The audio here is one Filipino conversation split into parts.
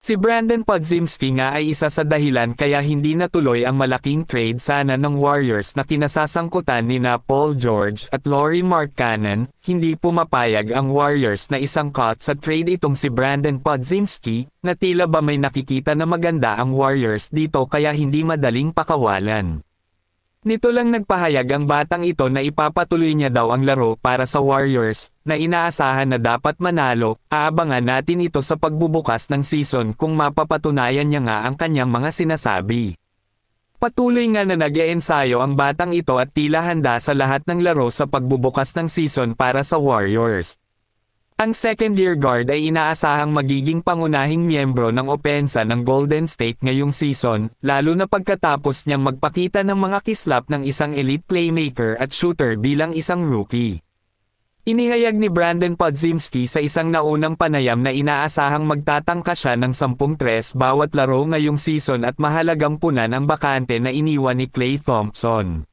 Si Brandon Podziemski nga ay isa sa dahilan kaya hindi natuloy ang malaking trade sana ng Warriors na kinasasangkutan nina Paul George at Lauri Markkanen. Hindi pumapayag ang Warriors na isang cut sa trade itong si Brandon Podziemski, na tila ba may nakikita na maganda ang Warriors dito kaya hindi madaling pakawalan. Nito lang nagpahayag ang batang ito na ipapatuloy niya daw ang laro para sa Warriors, na inaasahan na dapat manalo. Aabangan natin ito sa pagbubukas ng season kung mapapatunayan niya nga ang kanyang mga sinasabi. Patuloy nga na nag-eensayo ang batang ito at tila handa sa lahat ng laro sa pagbubukas ng season para sa Warriors. Ang second-year guard ay inaasahang magiging pangunahing miyembro ng opensa ng Golden State ngayong season, lalo na pagkatapos niyang magpakita ng mga kislap ng isang elite playmaker at shooter bilang isang rookie. Inihayag ni Brandon Podziemski sa isang naunang panayam na inaasahang magtatangka siya ng 10-3 bawat laro ngayong season at mahalagang punan ang bakante na iniwan ni Klay Thompson.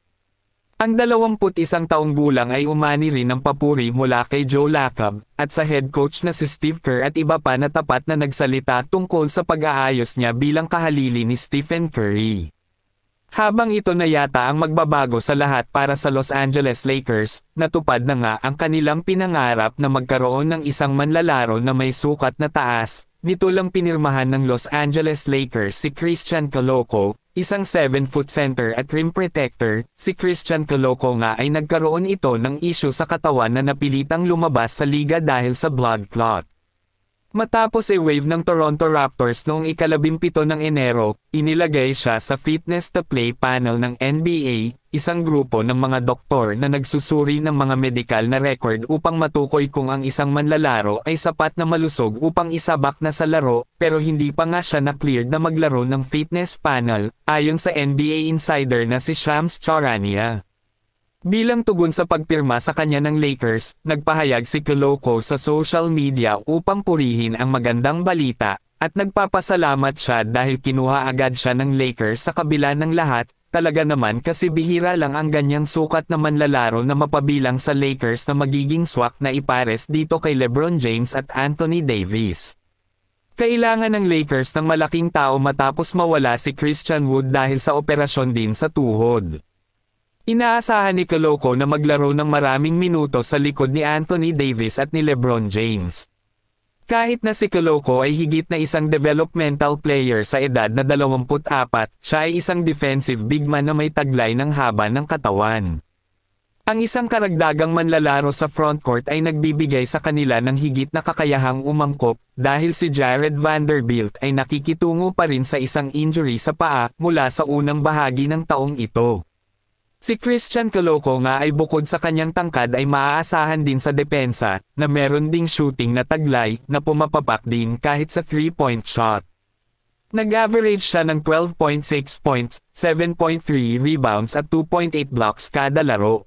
Ang 21 taong gulang ay umani rin ng papuri mula kay Joe Lacob, at sa head coach na si Steve Kerr at iba pa na tapat na nagsalita tungkol sa pag-aayos niya bilang kahalili ni Stephen Curry. Habang ito na yata ang magbabago sa lahat para sa Los Angeles Lakers, natupad na nga ang kanilang pinangarap na magkaroon ng isang manlalaro na may sukat na taas. Nito lang pinirmahan ng Los Angeles Lakers si Christian Koloko, isang 7-foot center at rim protector. Si Christian Koloko nga ay nagkaroon ito ng issue sa katawan na napilitang lumabas sa liga dahil sa blood clot. Matapos i-waive ng Toronto Raptors noong ika-17 ng Enero, inilagay siya sa Fitness to Play panel ng NBA, isang grupo ng mga doktor na nagsusuri ng mga medikal na record upang matukoy kung ang isang manlalaro ay sapat na malusog upang isabak na sa laro, pero hindi pa nga siya na-cleared na maglaro ng fitness panel, ayon sa NBA insider na si Shams Charania. Bilang tugon sa pagpirma sa kanya ng Lakers, nagpahayag si Koloko sa social media upang purihin ang magandang balita, at nagpapasalamat siya dahil kinuha agad siya ng Lakers sa kabila ng lahat. Talaga naman kasi bihira lang ang ganyang sukat na manlalaro na mapabilang sa Lakers na magiging swak na ipares dito kay LeBron James at Anthony Davis. Kailangan ng Lakers ng malaking tao matapos mawala si Christian Wood dahil sa operasyon din sa tuhod. Inaasahan ni Koloko na maglaro ng maraming minuto sa likod ni Anthony Davis at ni LeBron James. Kahit na si Koloko ay higit na isang developmental player sa edad na 24, siya ay isang defensive big man na may taglay ng haba ng katawan. Ang isang karagdagang manlalaro sa frontcourt ay nagbibigay sa kanila ng higit na kakayahang umangkop, dahil si Jared Vanderbilt ay nakikitungo pa rin sa isang injury sa paa mula sa unang bahagi ng taong ito. Si Christian Koloko nga ay bukod sa kanyang tangkad ay maaasahan din sa depensa, na meron ding shooting na taglay, na pumapapak din kahit sa 3-point shot. Nag-average siya ng 12.6 points, 7.3 rebounds at 2.8 blocks kada laro.